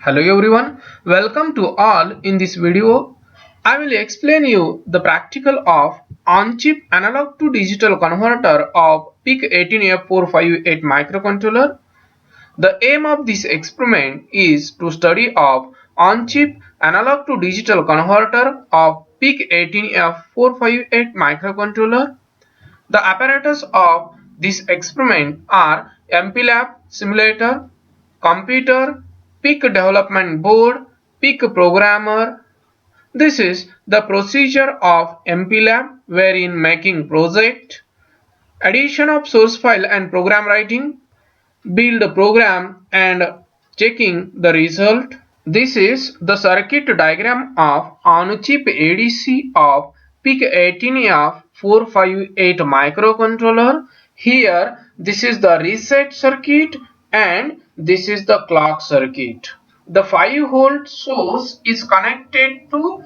Hello everyone, welcome to all. In this video, I will explain you the practical of on-chip analog to digital converter of PIC18F458 microcontroller. The aim of this experiment is to study of on-chip analog to digital converter of PIC18F458 microcontroller. The apparatus of this experiment are MPLAB simulator, computer, PIC development board, PIC programmer. This is the procedure of MPLAB wherein making project, addition of source file and program writing, build a program and checking the result. This is the circuit diagram of on-chip ADC of PIC18F458 microcontroller. Here this is the reset circuit and this is the clock circuit. The 5-volt source is connected to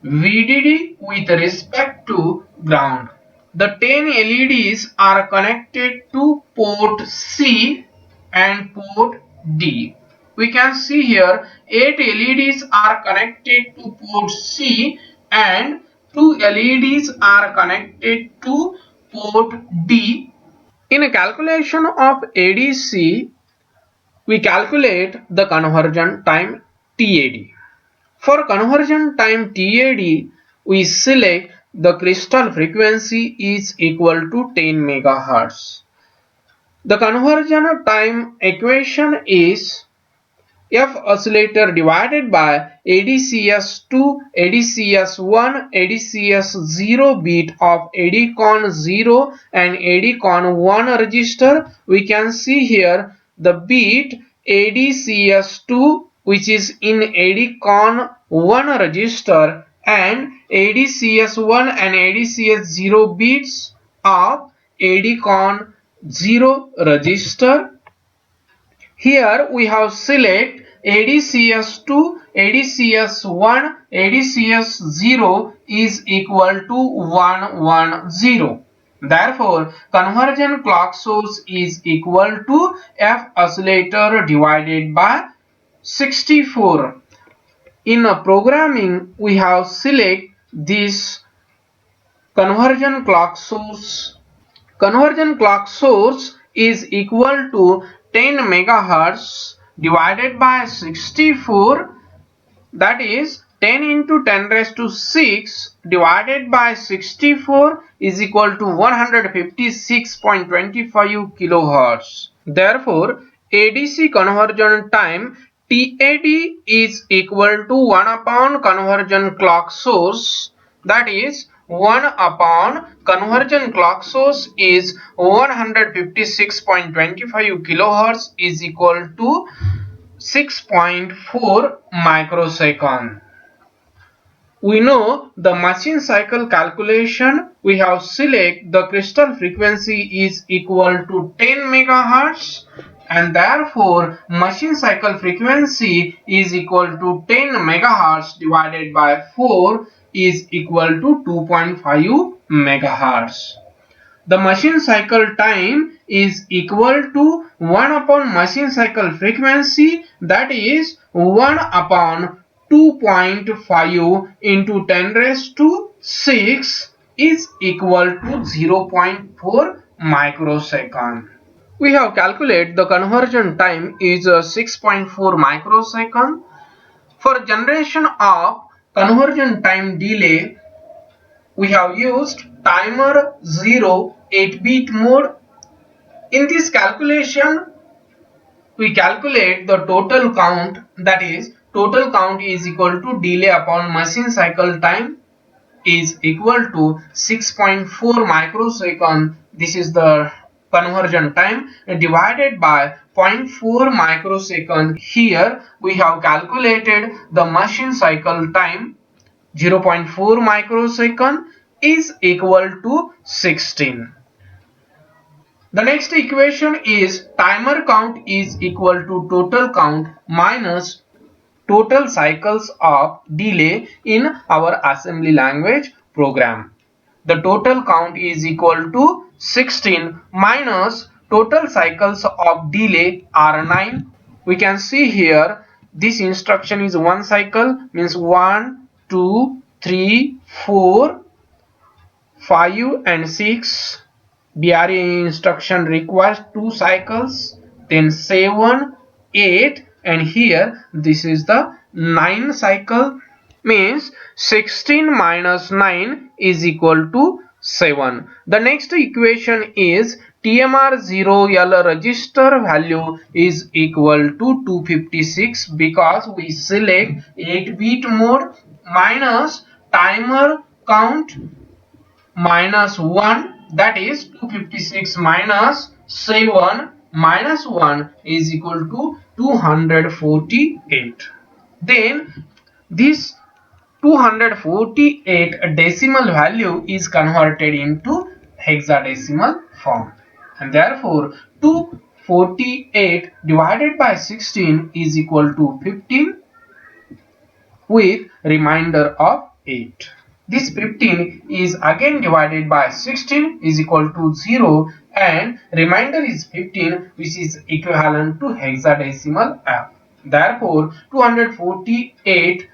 VDD with respect to ground. The 10 LEDs are connected to port C and port D. We can see here 8 LEDs are connected to port C and 2 LEDs are connected to port D. In a calculation of ADC, we calculate the conversion time TAD. For conversion time TAD, we select the crystal frequency is equal to 10 MHz. The conversion time equation is F oscillator divided by ADCS2, ADCS1, ADCS0 bit of ADCON 0 and ADCON 1 register. We can see here the bit ADCS2 which is in ADCON 1 register and ADCS1 and ADCS0 bits of ADCON 0 register. Here we have select ADCS2, ADCS1, ADCS0 is equal to 110. Therefore, conversion clock source is equal to F oscillator divided by 64. In a programming, we have select this conversion clock source. Conversion clock source is equal to 10 MHz divided by 64, that is 10 into 10 raised to 6 divided by 64 is equal to 156.25 kHz. Therefore, ADC conversion time TAD is equal to 1 upon conversion clock source, that is 1 upon conversion clock source is 156.25 kHz is equal to 6.4 microsecond. We know the machine cycle calculation. We have select the crystal frequency is equal to 10 MHz and therefore machine cycle frequency is equal to 10 MHz divided by 4 is equal to 2.5 MHz. The machine cycle time is equal to 1 upon machine cycle frequency, that is 1 upon 2.5 into 10 raised to 6 is equal to 0.4 microsecond. We have calculated the conversion time is 6.4 microsecond. For generation of conversion time delay, we have used timer 0 8-bit mode. In this calculation, we calculate the total count, that is total count is equal to delay upon machine cycle time is equal to 6.4 microsecond. This is the conversion time divided by 0.4 microsecond. Here we have calculated the machine cycle time 0.4 microsecond is equal to 16. The next equation is timer count is equal to total count minus total cycles of delay in our assembly language program. The total count is equal to 16 minus total cycles of delay are 9. We can see here this instruction is one cycle, means 1, 2, 3, 4, 5 and 6. BRA instruction requires 2 cycles, then 7, 8 and here this is the 9 cycle, means 16 minus 9 is equal to 7. The next equation is TMR0L register value is equal to 256 because we select 8-bit mode minus timer count minus 1, that is 256 minus 7 minus 1 is equal to 248. Then this 248 decimal value is converted into hexadecimal form, and therefore 248 divided by 16 is equal to 15 with remainder of 8. This 15 is again divided by 16 is equal to 0 and remainder is 15, which is equivalent to hexadecimal F. Therefore 248,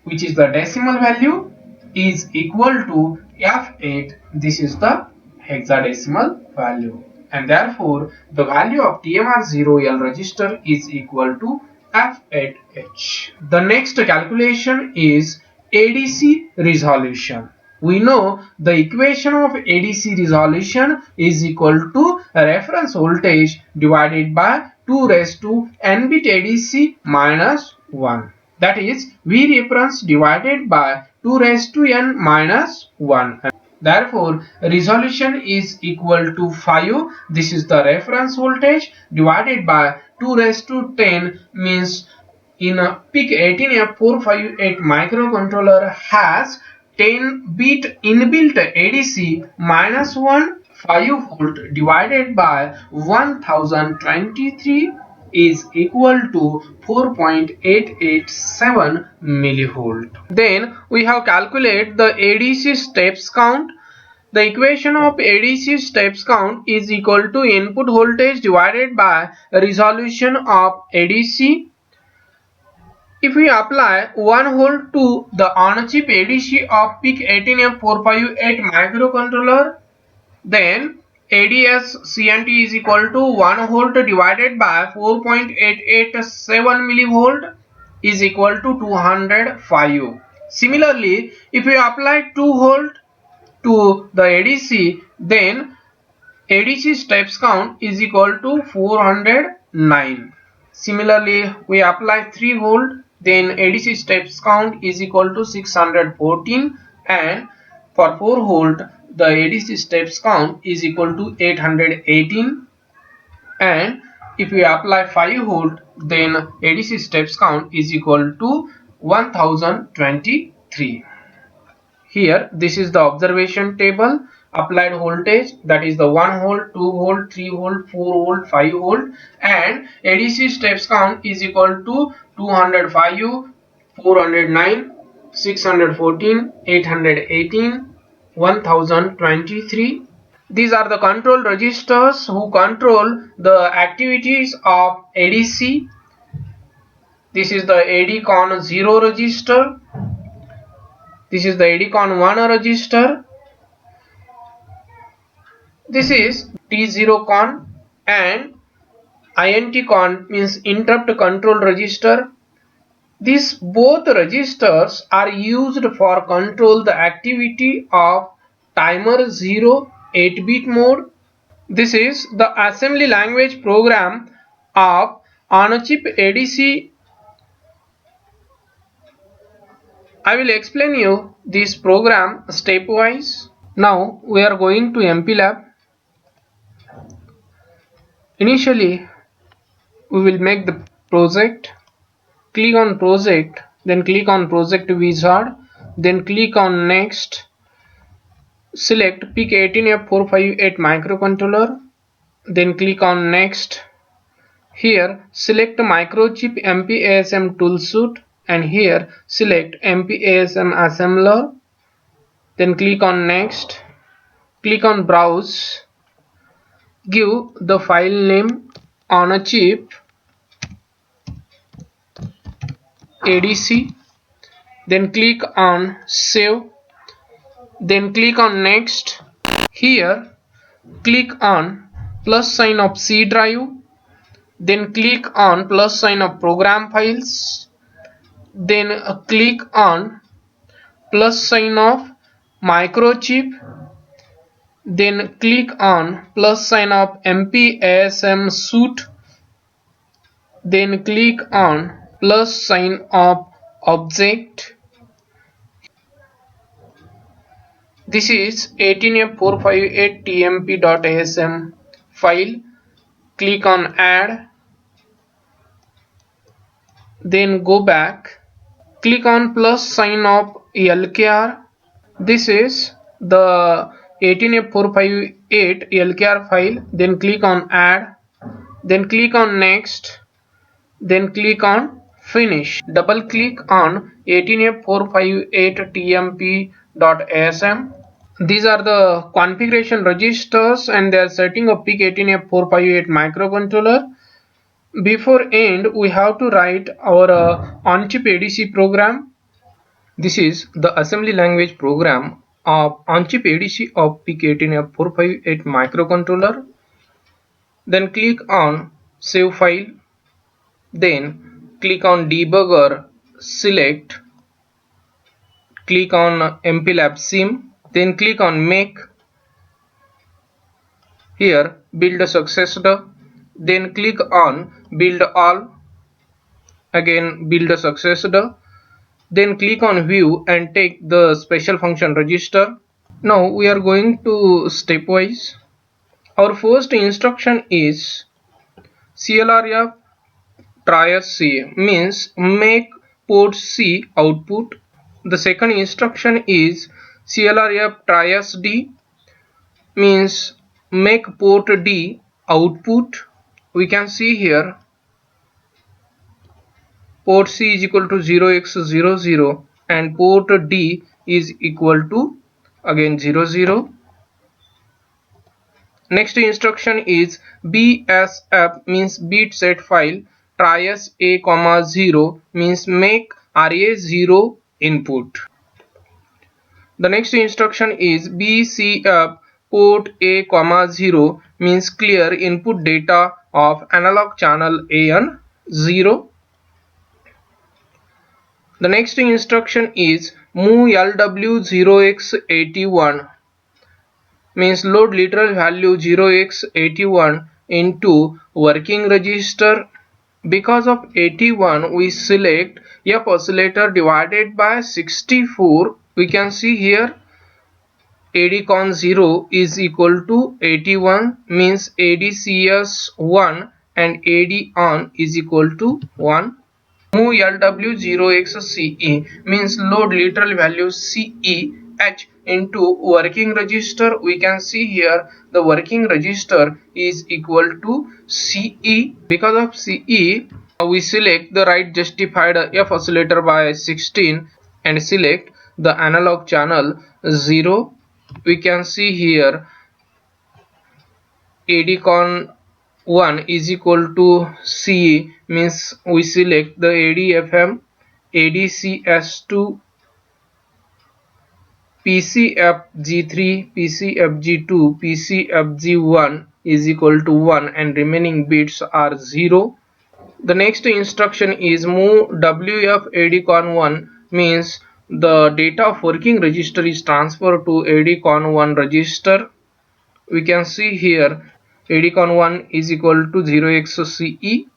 which is the decimal value, is equal to F8. This is the hexadecimal value, and therefore the value of TMR0L register is equal to F8H. The next calculation is ADC resolution. We know the equation of ADC resolution is equal to reference voltage divided by 2 raised to n bit ADC minus 1. That is V reference divided by 2 raised to n minus 1. Therefore, resolution is equal to 5. This is the reference voltage divided by 2 raised to 10, means in a PIC18F458 microcontroller has 10-bit inbuilt ADC minus 1 5 volt divided by 1023 is equal to 4.887 millivolt. Then we have calculated the ADC steps count. The equation of ADC steps count is equal to input voltage divided by resolution of ADC. If we apply 1 volt to the on-chip ADC of PIC18F458 microcontroller, then ADS CNT is equal to 1 volt divided by 4.887 millivolt is equal to 205. Similarly, if we apply 2 volt to the ADC, then ADC steps count is equal to 409. Similarly, we apply 3 volt, then ADC steps count is equal to 614, and for 4 volt the ADC steps count is equal to 818, and if we apply 5 volt then ADC steps count is equal to 1023. Here this is the observation table. Applied voltage, that is the 1 volt, 2 volt, 3 volt, 4 volt, 5 volt, and ADC steps count is equal to 205, 409, 614, 818, 1023. These are the control registers who control the activities of ADC. This is the ADCON 0 register. This is the ADCON 1 register. This is T0 con, and INT con means interrupt control register. These both registers are used for control the activity of timer 0 8-bit mode. This is the assembly language program of on-chip ADC. I will explain you this program stepwise. Now we are going to MPLAB. Initially, we will make the project. Click on project, then click on project wizard, then click on next. Select PIC18F458 microcontroller, then click on next. Here select microchip MPASM toolsuite, and here select MPASM assembler, then click on next. Click on browse. Give the file name on a chip ADC, then click on save, then click on next. Here click on plus sign of C drive, then click on plus sign of program files, then click on plus sign of microchip, then click on plus sign of MPASM suite, then click on plus sign of object. This is 18F458tmp.asm file. Click on add, then go back, click on plus sign of LKR. This is the 18F458 LKR file. Then click on add, then click on next, then click on finish. Double click on 18F458tmp.asm. These are the configuration registers and they are setting up PIC 18F458 microcontroller. Before end, we have to write our on-chip ADC program. This is the assembly language program of on-chip ADC of PIC 18F458 microcontroller. Then click on save file. Then click on debugger, select, click on MPLAB sim, then click on make. Here build a successed, then click on build all, again build a successed, then click on view and take the special function register. Now we are going to stepwise. Our first instruction is CLRF try C, means make port C output. The second instruction is CLRF try D, means make port D output. We can see here port C is equal to 0x00 and port D is equal to again 00. Next instruction is BSF, means bit set file try A, 0, means make RA0 input. The next instruction is BCF port A, 0, means clear input data of analog channel AN 0. The next instruction is move LW0x81, means load literal value 0x81 into working register. Because of 81 we select F oscillator divided by 64. We can see here ADCON 0 is equal to 81, means ADCS1 and ADON is equal to 1. Move LW0xCE, means load literal value CEH into working register. We can see here the working register is equal to CE. Because of CE, we select the right justified F oscillator by 16 and select the analog channel 0. We can see here ADCON 1 is equal to CE, means we select the ADFM, ADCS2, PCFG3, PCFG2, PCFG1 is equal to 1 and remaining bits are 0. The next instruction is move WF ADCON 1, means the data of working register is transferred to ADCON 1 register. We can see here ADCON 1 is equal to 0xCE.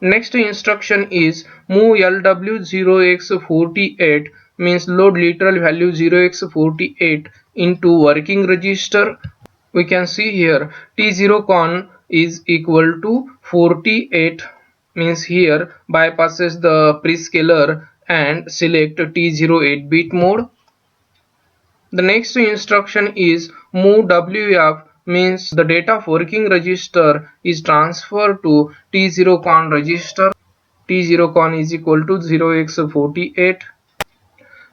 Next instruction is move LW0x48, means load literal value 0x48 into working register. We can see here T0con is equal to 48, means here bypasses the prescaler and select T08 bit mode. The next instruction is move WF, means the data of working register is transferred to T0con register. T0con is equal to 0x48.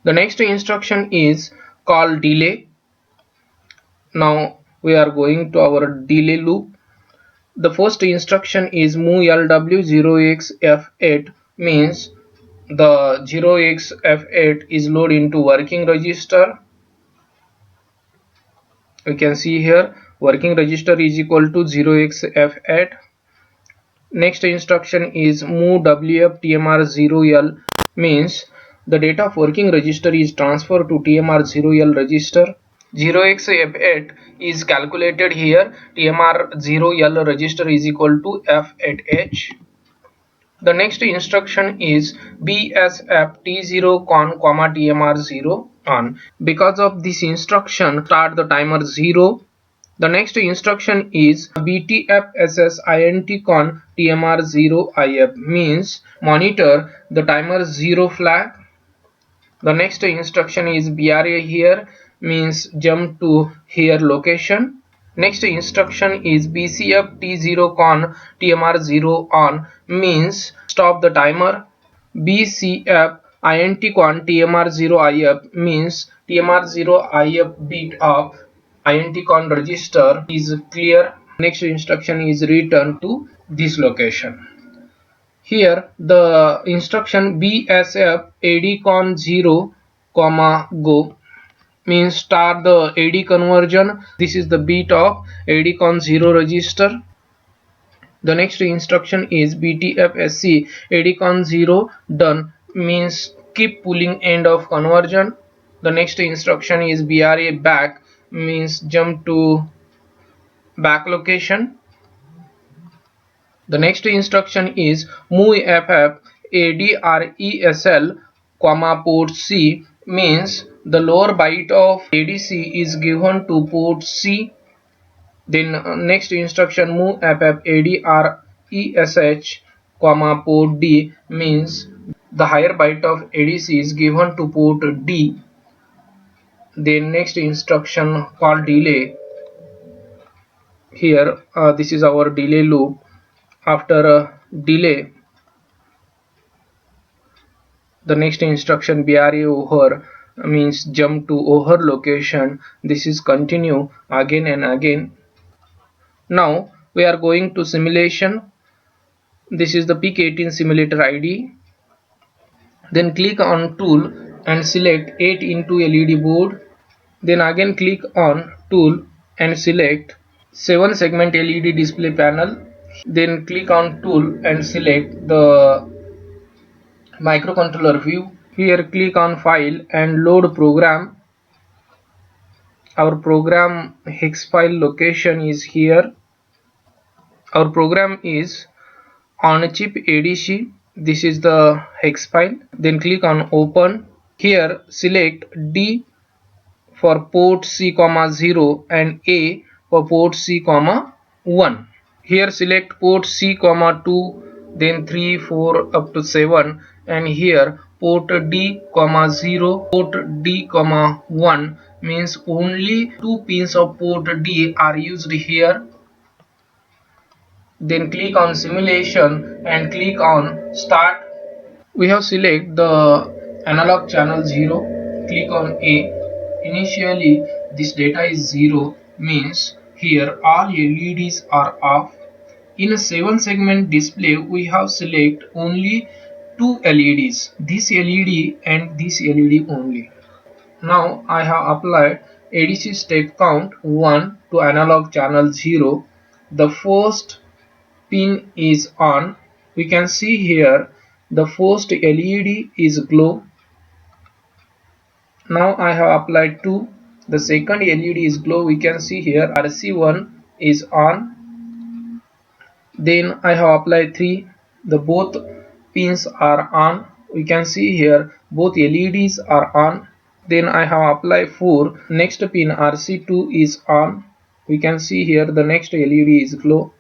The next instruction is call delay. Now we are going to our delay loop. The first instruction is move LW0xF8, means the 0xF8 is loaded into working register. We can see here working register is equal to 0xF8. Next instruction is move WF TMR0L, means the data of working register is transferred to TMR0L register. 0xF8 is calculated here. TMR0L register is equal to F8H. The next instruction is BSF T0 con comma TMR0 on. Because of this instruction, start the timer 0. The next instruction is BTFSS INT con TMR0 IF, means monitor the timer 0 flag. The next instruction is BRA here, means jump to here location. Next instruction is BCF T0 con TMR0 on, means stop the timer. BCF INT con TMR0 IF means TMR0 IF bit of INT con register is clear. Next instruction is return to this location. Here the instruction BSF AD con 0 comma go means start the AD conversion. This is the bit of AD con 0 register. The next instruction is BTFSC AD con 0 done, means keep pulling end of conversion. The next instruction is BRA back, means jump to back location. The next instruction is move FF ADRESL comma port C, means the lower byte of ADC is given to port C. Then next instruction move FF ADRESH comma port D, means the higher byte of ADC is given to port D. Then next instruction called delay. Here this is our delay loop. After delay, the next instruction BRA over, means jump to over location. This is continue again and again. Now we are going to simulation. This is the PIC18 simulator ID. Then click on tool and select 8 into LED board. Then again click on tool and select 7 segment LED display panel. Then click on tool and select the microcontroller view. Here click on file and load program. Our program hex file location is here. Our program is on chip ADC. This is the hex file. Then click on open. Here select D for port C, 0 and A for port C, 1. Here select port C, 2, then 3, 4 up to 7, and here port D, 0, port D, 1, means only 2 pins of port D are used here. Then click on simulation and click on start. We have select the analog channel 0. Click on A. Initially this data is 0, means here all LEDs are off. In a 7 segment display we have select only 2 LEDs, this LED and this LED only. Now I have applied ADC step count 1 to analog channel 0. The first pin is on. We can see here the first LED is glow. Now I have applied 2. The second LED is glow. We can see here RC1 is on. Then I have applied 3. The both pins are on. We can see here both LEDs are on. Then I have applied 4. Next pin RC2 is on. We can see here the next LED is glow.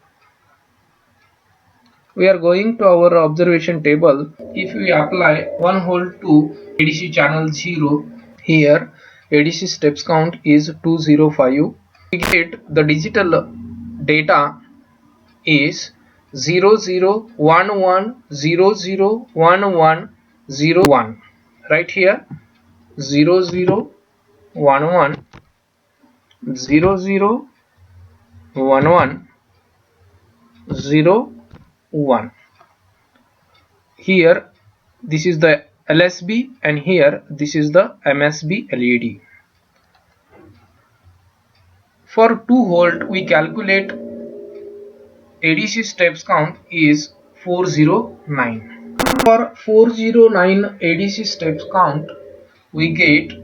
We are going to our observation table. If we apply 1 volt to ADC channel 0, here ADC steps count is 205. We get the digital data is 0011001101. Right here 0011001101. Here this is the LSB, and here this is the MSB LED. For 2V we calculate ADC steps count is 409. For 409 ADC steps count, we get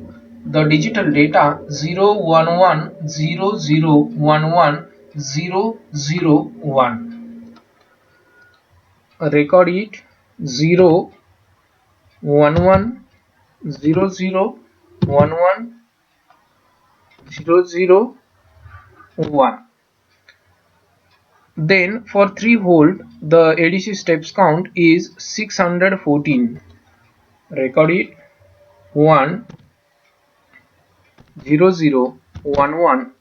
the digital data 01100110001. Record it 01100110001. Then for 3V the ADC steps count is 614. Record it 1 0 0 1 1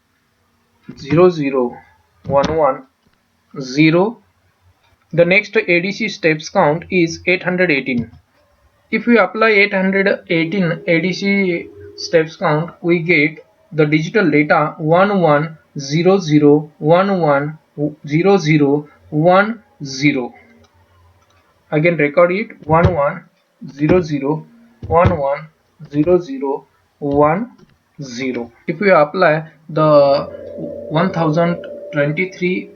0 0 1 1 0. The next ADC steps count is 818. If we apply 818 ADC steps count, we get the digital data 1100110010. Again record it 1100110010. If we apply the 1023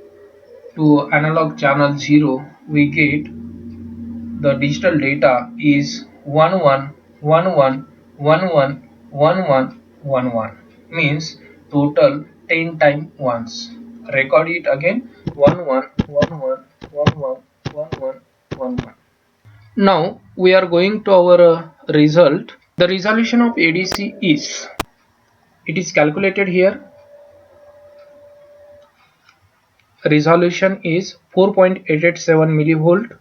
to analog channel 0, we get the digital data is 1111111111, means total 10 times ones. Record it again 1111111111. Now we are going to our result. The resolution of ADC is, it is calculated here. Resolution is 4.887 millivolt.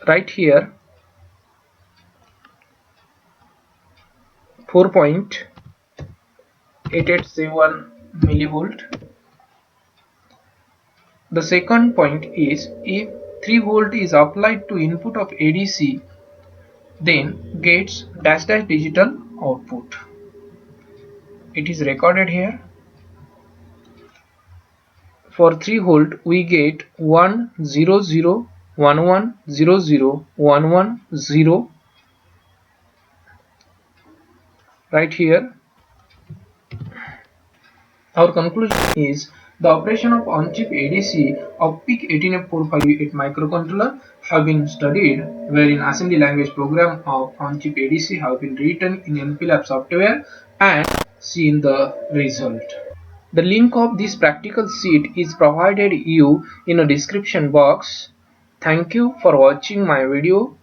Right here 4.887 millivolt. The second point is, if 3V is applied to input of ADC, then gets dash dash digital output. It is recorded here. For 3V we get 10011001110. Right here. Our conclusion is, the operation of on-chip ADC of PIC 18F458 microcontroller have been studied, wherein assembly language program of on-chip ADC have been written in MPLAB software and seen the result. The link of this practical sheet is provided you in a description box. Thank you for watching my video.